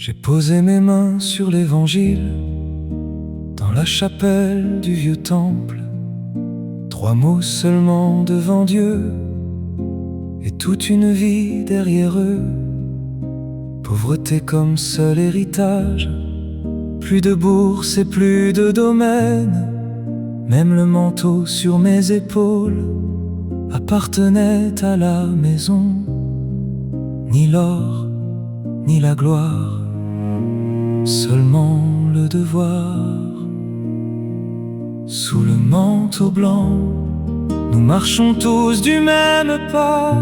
J'ai posé mes mains sur l'évangile, dans la chapelle du vieux temple. 3 mots seulement devant Dieu, et toute une vie derrière eux. Pauvreté comme seul héritage, plus de bourse et plus de domaine. Même le manteau sur mes épaules appartenait à la maison. Ni l'or, ni la gloire, seulement le devoir. Sous le manteau blanc, nous marchons tous du même pas,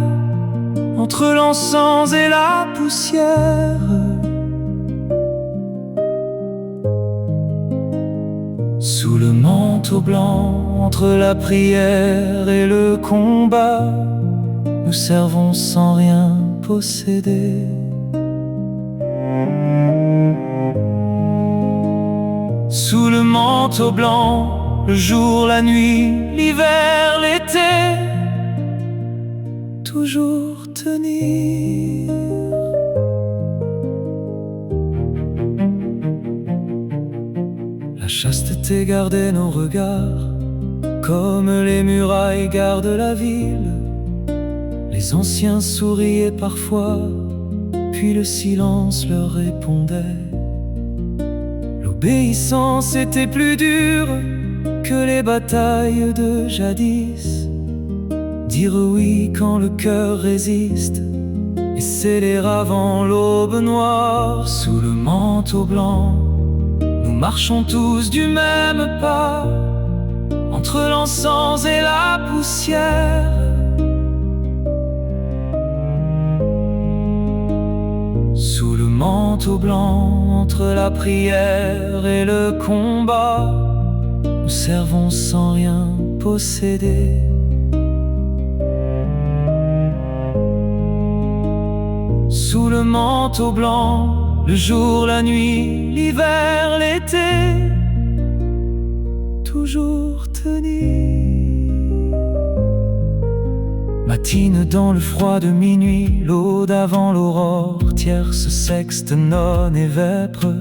entre l'encens et la poussière. Sous le manteau blanc, entre la prière et le combat, nous servons sans rien posséder. Sous le manteau blanc, le jour, la nuit, l'hiver, l'été, toujours tenir. La chasteté gardait nos regards, comme les murailles gardent la ville. Les anciens souriaient parfois, puis le silence leur répondait. L'obéissance était plus dure que les batailles de jadis. Dire oui quand le cœur résiste, et sceller avant l'aube noire. Sous le manteau blanc, nous marchons tous du même pas, entre l'encens et la poussière. Sous le manteau blanc, entre la prière et le combat, nous servons sans rien posséder. Sous le manteau blanc, le jour, la nuit, l'hiver, l'été, toujours tenir. Matine dans le froid de minuit, l'aude avant l'aurore, tierce, sexte, nonne et vêpres.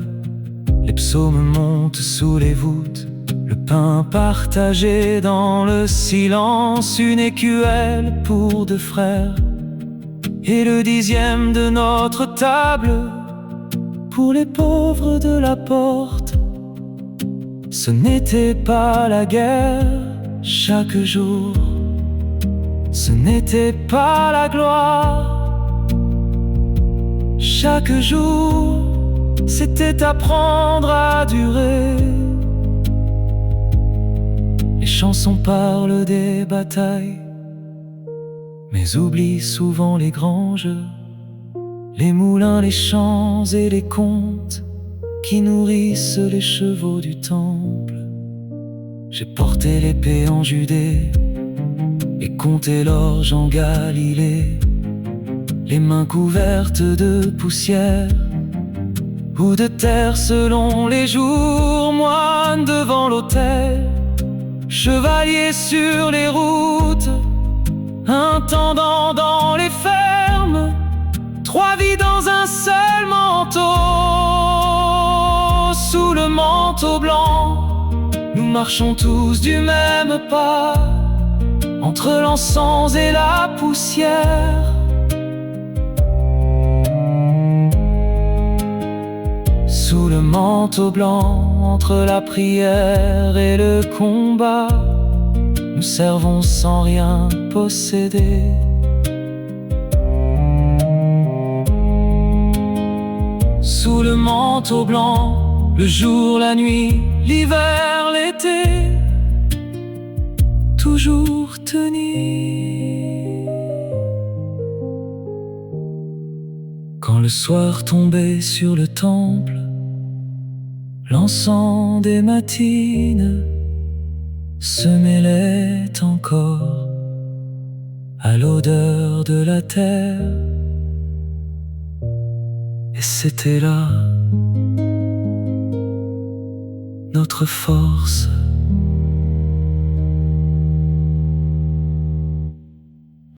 Les psaumes montent sous les voûtes, le pain partagé dans le silence. Une écuelle pour 2 frères, et le 10e de notre table pour les pauvres de la porte. Ce n'était pas la guerre chaque jour, ce n'était pas la gloire chaque jour, c'était apprendre à durer. Les chansons parlent des batailles, mais oublient souvent les granges, les moulins, les champs et les contes qui nourrissent les chevaux du temple. J'ai porté l'épée en Judée et compté l'orge en Galilée, les mains couvertes de poussière ou de terre selon les jours. Moine devant l'autel, chevalier sur les routes, intendant dans les fermes, 3 vies dans un seul manteau. Sous le manteau blanc, nous marchons tous du même pas, entre l'encens et la poussière. Sous le manteau blanc, entre la prière et le combat, nous servons sans rien posséder. Sous le manteau blanc, le jour, la nuit, l'hiver, l'été, toujours tenir. Quand le soir tombait sur le temple, l'encens des matines se mêlait encore à l'odeur de la terre. Et c'était là notre force.